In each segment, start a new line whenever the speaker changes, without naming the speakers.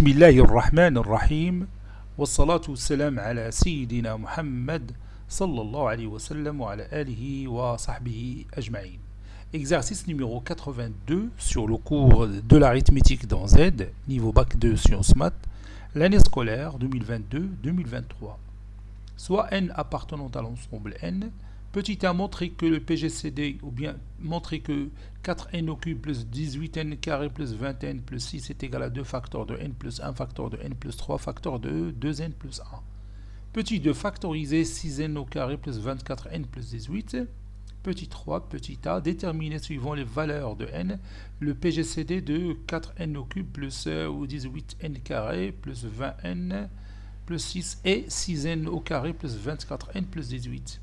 بسم الله الرحمن الرحيم والصلاة والسلام على سيدنا محمد صلى الله عليه وسلم وعلى آله وصحبه أجمعين. Exercice numéro 82 sur le cours de l'arithmétique dans Z, niveau bac 2 sciences maths, l'année scolaire 2022-2023. Soit n appartenant à l'ensemble n, petit a montré que le PGCD, ou bien montrer que 4n au cube plus 18n carré plus 20n plus 6 est égal à 2 facteurs de n plus 1 facteur de n plus 3 facteur de 2n plus 1. Petit 2 factoriser 6n au carré plus 24n plus 18. Petit 3, petit a, déterminer suivant les valeurs de n, le PGCD de 4n au cube plus 18n carré plus 20n plus 6 et 6n au carré plus 24n plus 18.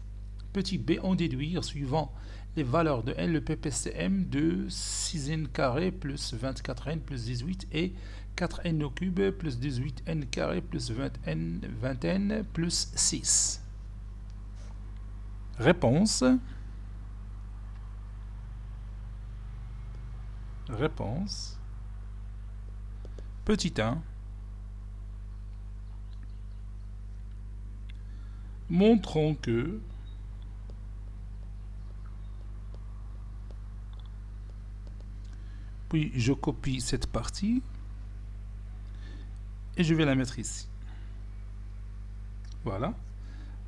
Petit b, en déduire suivant les valeurs de n, le PPCM de 6n carré plus 24n plus 18 et 4n au cube plus 18n carré plus 20n plus 6. Réponse. Réponse. Petit 1. Montrons que puis je copie cette partie et je vais la mettre ici. Voilà.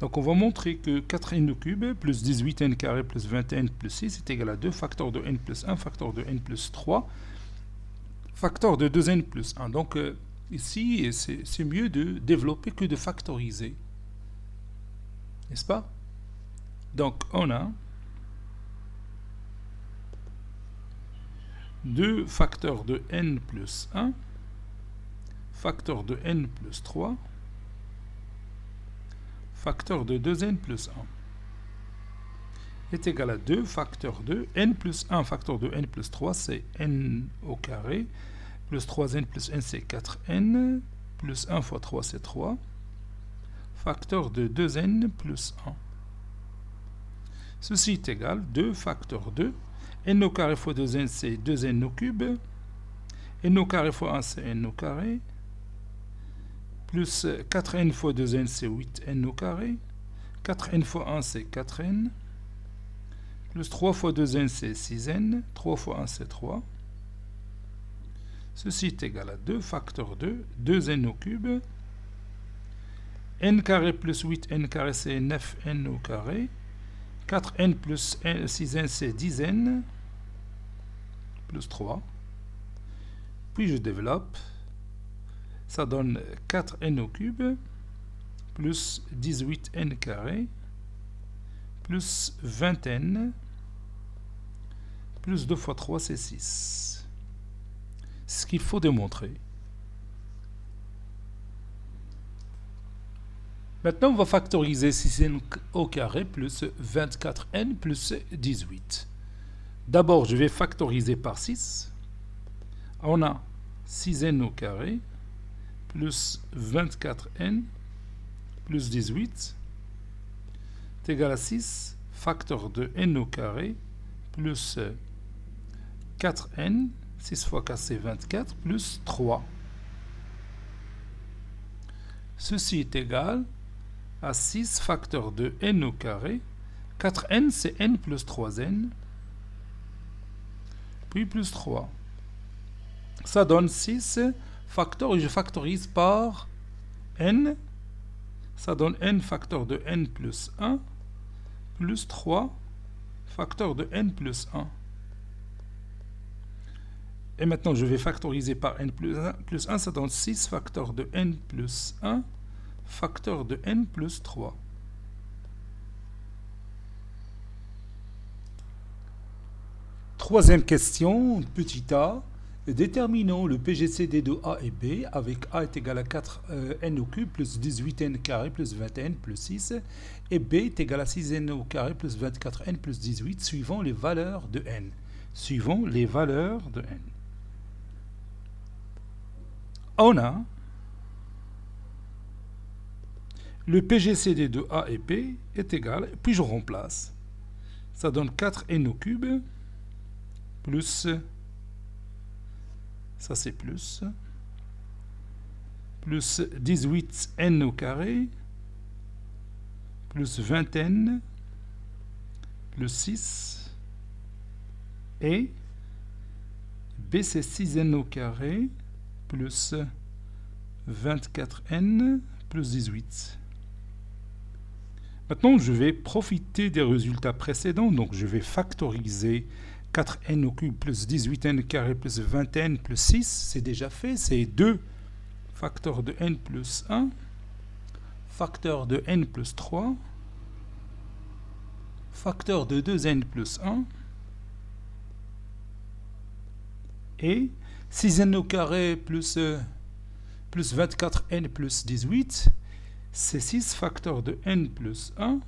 Donc on va montrer que 4n au cube plus 18n carré plus 20n plus 6 est égal à 2 facteurs de n plus 1 facteur de n plus 3 facteur de 2n plus 1. Donc ici c'est mieux de développer que de factoriser. N'est-ce pas? Donc on a 2 facteurs de n plus 1 facteur de n plus 3 facteur de 2n plus 1 est égal à 2 facteurs de n plus 1 facteur de n plus 3 c'est n au carré plus 3n plus n c'est 4n plus 1 fois 3 c'est 3 facteur de 2n plus 1. Ceci est égal 2 facteurs de n au carré fois 2n c'est 2n au cube, n au carré fois 1 c'est n au carré, plus 4n fois 2n c'est 8n au carré, 4n fois 1 c'est 4n, plus 3 fois 2n c'est 6n, 3 fois 1 c'est 3. Ceci est égal à 2 facteurs de 2n au cube, n carré plus 8n carré c'est 9n au carré, 4n plus 6n c'est 10n plus 3. Puis je développe. Ça donne 4n au cube plus 18n carré plus 20n plus 2 fois 3 c'est 6. C'est ce qu'il faut démontrer. Maintenant, on va factoriser 6n au carré plus 24n plus 18. D'abord, je vais factoriser par 6. On a 6n au carré plus 24n plus 18 est égal à 6 facteur de n au carré plus 4n, 6 fois 4 c'est 24, plus 3. Ceci est égal à 6 facteurs de n au carré, 4n c'est n plus 3n, puis plus 3. Ça donne 6 facteurs et je factorise par n, ça donne n facteur de n plus 1, plus 3 facteur de n plus 1. Et maintenant je vais factoriser par n plus 1, ça donne 6 facteurs de n plus 1, facteur de n plus 3. Troisième question, petit a. Déterminons le PGCD de A et B avec A est égal à 4n au cube plus 18n carré plus 20n plus 6 et B est égal à 6n au carré plus 24n plus 18 suivant les valeurs de n. Suivant les valeurs de n. On a le PGCD de A et B est égal, puis je remplace. Ça donne 4n au cube plus, ça c'est plus, plus 18n au carré, plus 20n, plus 6, et b c'est 6n au carré, plus 24n, plus 18. Maintenant, je vais profiter des résultats précédents, donc je vais factoriser 4n au cube plus 18n carré plus 20n plus 6, c'est déjà fait, c'est 2 facteur de n plus 1, facteur de n plus 3, facteur de 2n plus 1, et 6n au carré plus 24n plus 18, c'est 6 facteur de n plus 1,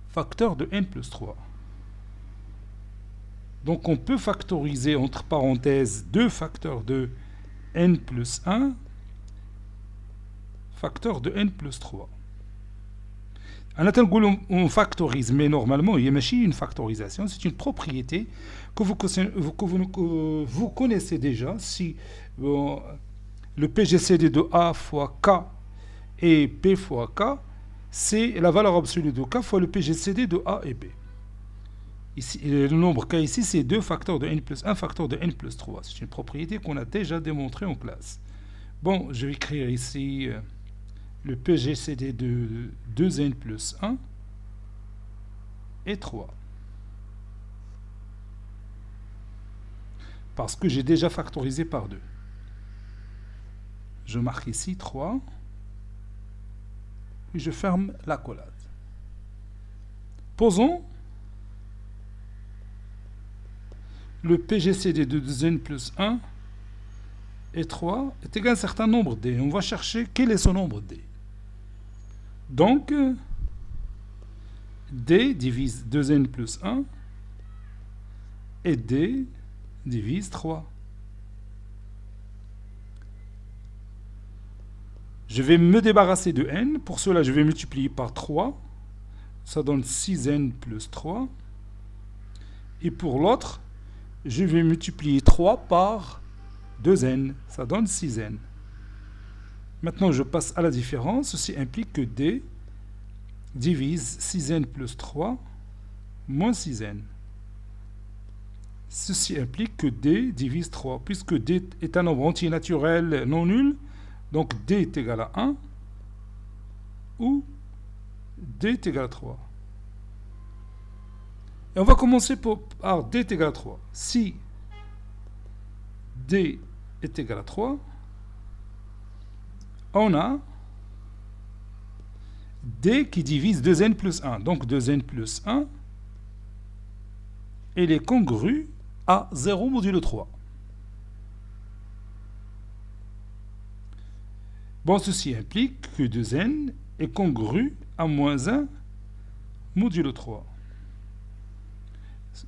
facteur de n plus 3. Donc on peut factoriser entre parenthèses 2 facteurs de n plus 1, facteur de n plus 3. On factorise, mais normalement, il y a une factorisation, c'est une propriété que vous connaissez déjà. Si le PGCD de A fois K et P fois K, c'est la valeur absolue de K fois le PGCD de A et B. Ici, le nombre K ici, c'est 2 facteurs de n plus 1, facteur de n plus 3. C'est une propriété qu'on a déjà démontrée en classe. Bon, je vais écrire ici le PGCD de 2n plus 1 et 3. Parce que j'ai déjà factorisé par 2. Je marque ici 3. Puis je ferme la collade. Posons le PGCD de 2n plus 1 et 3 est égal à un certain nombre d. On va chercher quel est ce nombre d. Donc, d divise 2n plus 1 et d divise 3. Je vais me débarrasser de n. Pour cela, je vais multiplier par 3. Ça donne 6n plus 3. Et pour l'autre, je vais multiplier 3 par 2n. Ça donne 6n. Maintenant, je passe à la différence. Ceci implique que d divise 6n plus 3 moins 6n. Ceci implique que d divise 3. Puisque d est un nombre entier naturel non nul, donc d est égal à 1 ou d est égal à 3. Et on va commencer par d est égal à 3. Si d est égal à 3, on a d qui divise 2n plus 1. Donc 2n plus 1, elle est congrue à 0 modulo 3. Bon, ceci implique que 2n est congru à moins 1 modulo 3.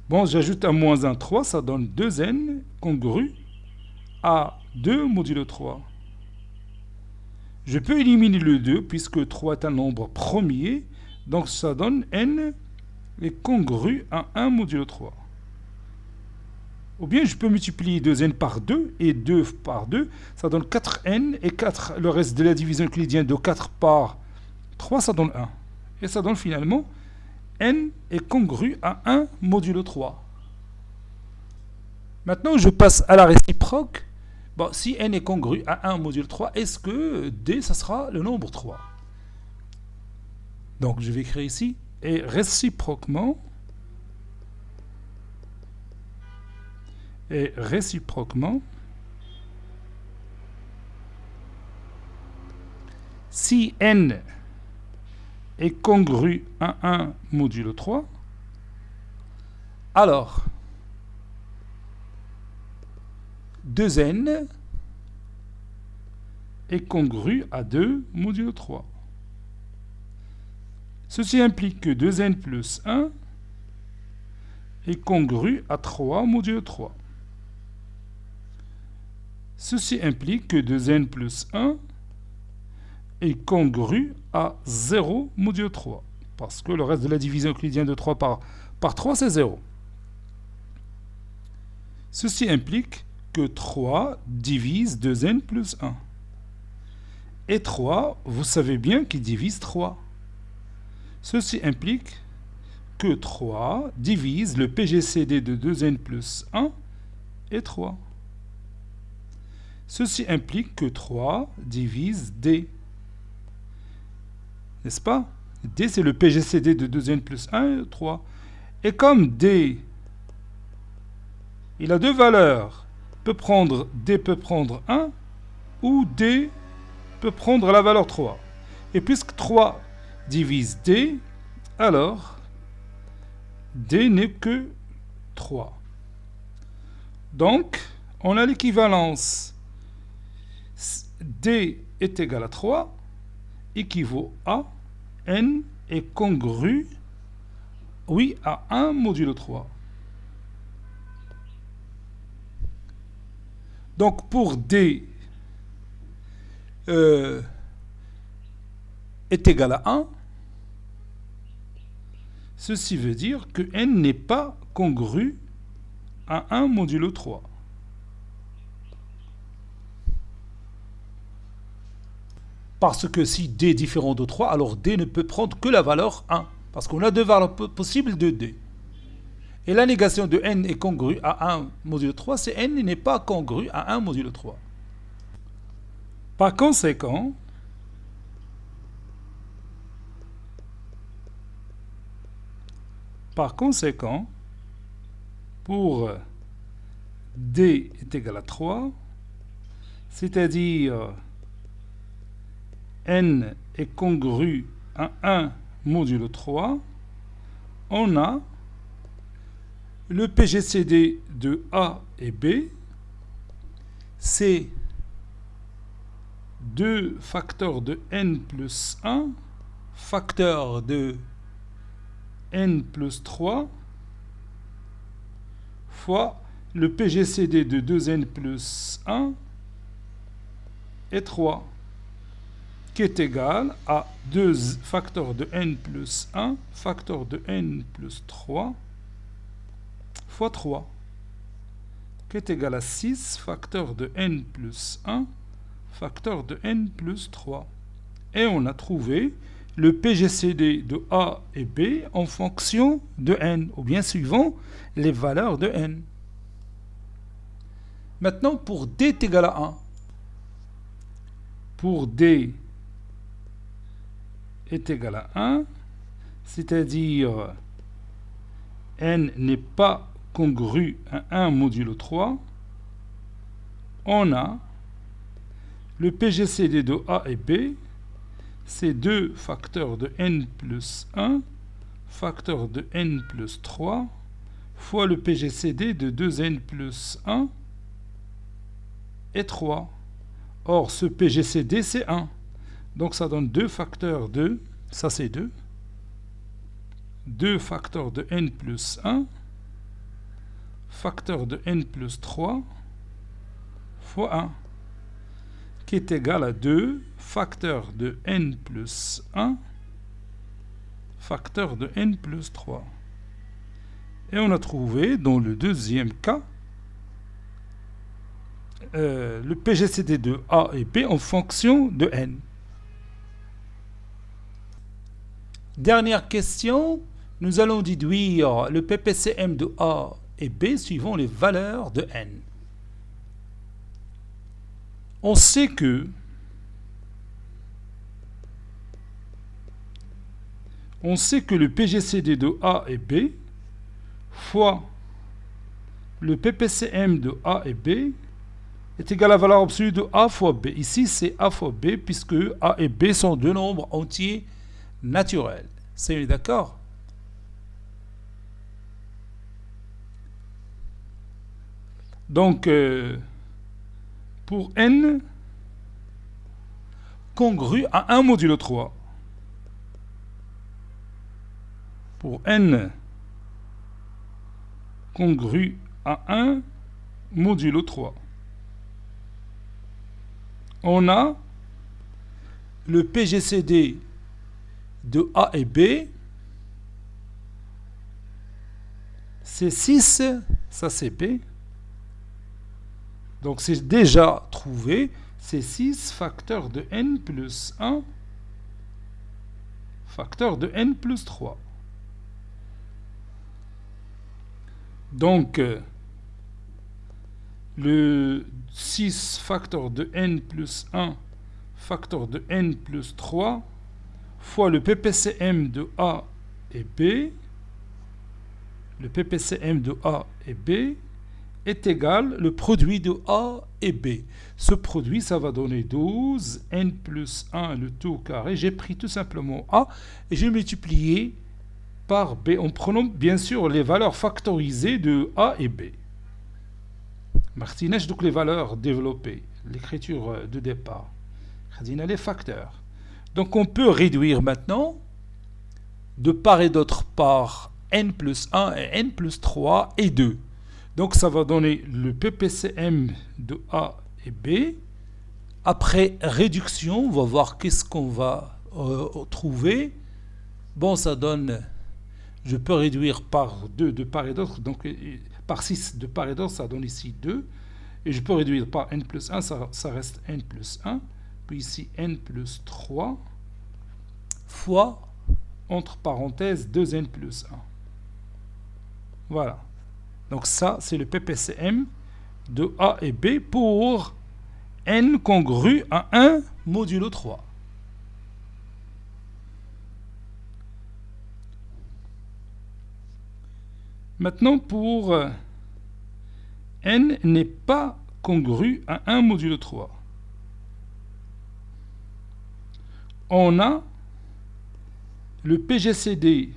Bon, j'ajoute à moins 1, 3, ça donne 2n congru à 2 modulo 3. Je peux éliminer le 2 puisque 3 est un nombre premier, donc ça donne n est congru à 1 modulo 3. Ou bien je peux multiplier 2n par 2 et 2 par 2, ça donne 4n et 4, le reste de la division euclidienne de 4 par 3, ça donne 1. Et ça donne finalement n est congru à 1 modulo 3. Maintenant, je passe à la réciproque. Bon, si n est congru à 1 modulo 3, est-ce que d, ça sera le nombre 3? Donc, je vais écrire ici, et réciproquement, si n est congru à 1 modulo 3, alors 2n est congru à 2 modulo 3. Ceci implique que 2n plus 1 est congru à 3 modulo 3. Ceci implique que 2n plus 1 est congru à 0 modulo 3. Parce que le reste de la division euclidienne de 3 par 3, c'est 0. Ceci implique que 3 divise 2n plus 1. Et 3, vous savez bien qu'il divise 3. Ceci implique que 3 divise le PGCD de 2n plus 1 et 3. Ceci implique que 3 divise D. N'est-ce pas? D, c'est le PGCD de 2n plus 1 et 3. Et comme D, il a deux valeurs, D peut prendre 1, ou D peut prendre la valeur 3. Et puisque 3 divise D, alors D n'est que 3. Donc, on a l'équivalence D est égal à 3, équivaut à N est congru, oui, à 1 modulo 3. Donc, pour D est égal à 1, ceci veut dire que N n'est pas congru à 1 modulo 3. Parce que si D est différent de 3, alors D ne peut prendre que la valeur 1. Parce qu'on a deux valeurs possibles de D. Et la négation de N est congrue à 1 modulo 3, c'est N n'est pas congru à 1 modulo 3. Par conséquent, pour D est égal à 3, c'est-à-dire N est congru à 1 modulo 3, on a le PGCD de A et B, c'est 2 facteurs de N plus 1, facteur de N plus 3, fois le PGCD de 2N plus 1 et 3, qui est égal à 2 facteurs de N plus 1, facteur de N plus 3, fois 3, qui est égal à 6 facteur de N plus 1, facteur de N plus 3. Et on a trouvé le PGCD de A et B en fonction de N, ou bien suivant les valeurs de N. Maintenant, pour D est égal à 1. Pour D est égal à 1, c'est-à-dire N n'est pas congru à 1 modulo 3, on a le PGCD de A et B, c'est 2 facteurs de N plus 1, facteur de N plus 3, fois le PGCD de 2N plus 1 et 3. Or, ce PGCD, c'est 1. Donc, ça donne 2 facteurs de, ça c'est 2, 2 facteurs de N plus 1, facteur de N plus 3, fois 1, qui est égal à 2 facteurs de N plus 1, facteur de N plus 3. Et on a trouvé, dans le deuxième cas, le PGCD de A et B en fonction de N. Dernière question, nous allons déduire le PPCM de A et B suivant les valeurs de N. On sait que le PGCD de A et B fois le PPCM de A et B est égal à la valeur absolue de A fois B. Ici, c'est A fois B, puisque A et B sont deux nombres entiers naturels. C'est d'accord? Donc, pour N congru à 1 modulo 3. Pour N congru à 1 modulo 3. On a le PGCD de A et B, c'est 6, ça c'est B. Donc c'est déjà trouvé, c'est 6 facteur de n plus 1 facteur de n plus 3. Donc, le 6 facteur de n plus 1 facteur de n plus 3 fois le PPCM de A et B, le PPCM de A et B est égal le produit de A et B. Ce produit, ça va donner 12, n plus 1, le tout au carré. J'ai pris tout simplement A et j'ai multiplié par B en prenant bien sûr les valeurs factorisées de A et B. Martinez, donc les valeurs développées, l'écriture de départ. Les facteurs. Donc on peut réduire maintenant de part et d'autre par n plus 1 et n plus 3 et 2. Donc ça va donner le PPCM de A et B. Après réduction, on va voir qu'est-ce qu'on va trouver. Bon, ça donne, je peux réduire par 2 de part et d'autre, donc par 6 de part et d'autre, ça donne ici 2. Et je peux réduire par n plus 1, ça reste n plus 1. Puis ici n plus 3 fois, entre parenthèses, 2n plus 1. Voilà. Donc ça, c'est le PPCM de A et B pour n congru à 1 modulo 3. Maintenant, pour n n'est pas congru à 1 modulo 3. On a le PGCD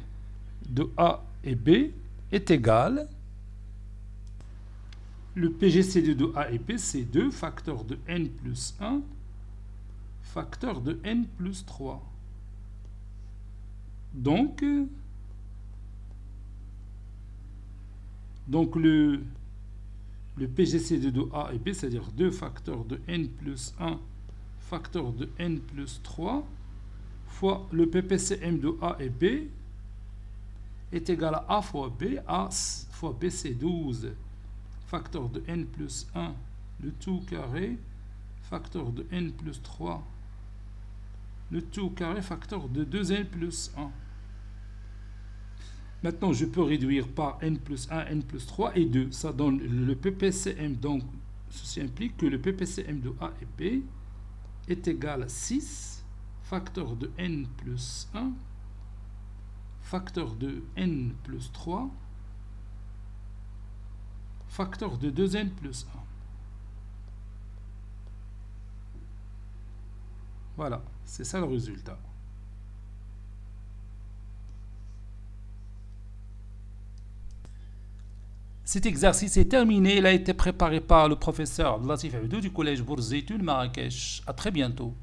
de A et B est égal. Le PGCD de A et B, c'est 2 facteur de n plus 1 facteur de n plus 3. Donc le PGCD de A et B, c'est-à-dire 2 facteurs de n plus 1 facteur de n plus 3 fois le PPCM de A et B est égal à A fois B. A fois B, c'est 12 facteur de n plus 1, le tout carré, facteur de n plus 3, le tout carré, facteur de 2n plus 1. Maintenant, je peux réduire par n plus 1, n plus 3 et 2. Ça donne le PPCM. Donc, ceci implique que le PPCM de A et B est égal à 6 facteur de n plus 1 facteur de n plus 3 facteur de 2n plus 1. Voilà, c'est ça le résultat. Cet exercice est terminé. Il a été préparé par le professeur Latif Abdou du collège Bourz Zeytoun Marrakech. À très bientôt.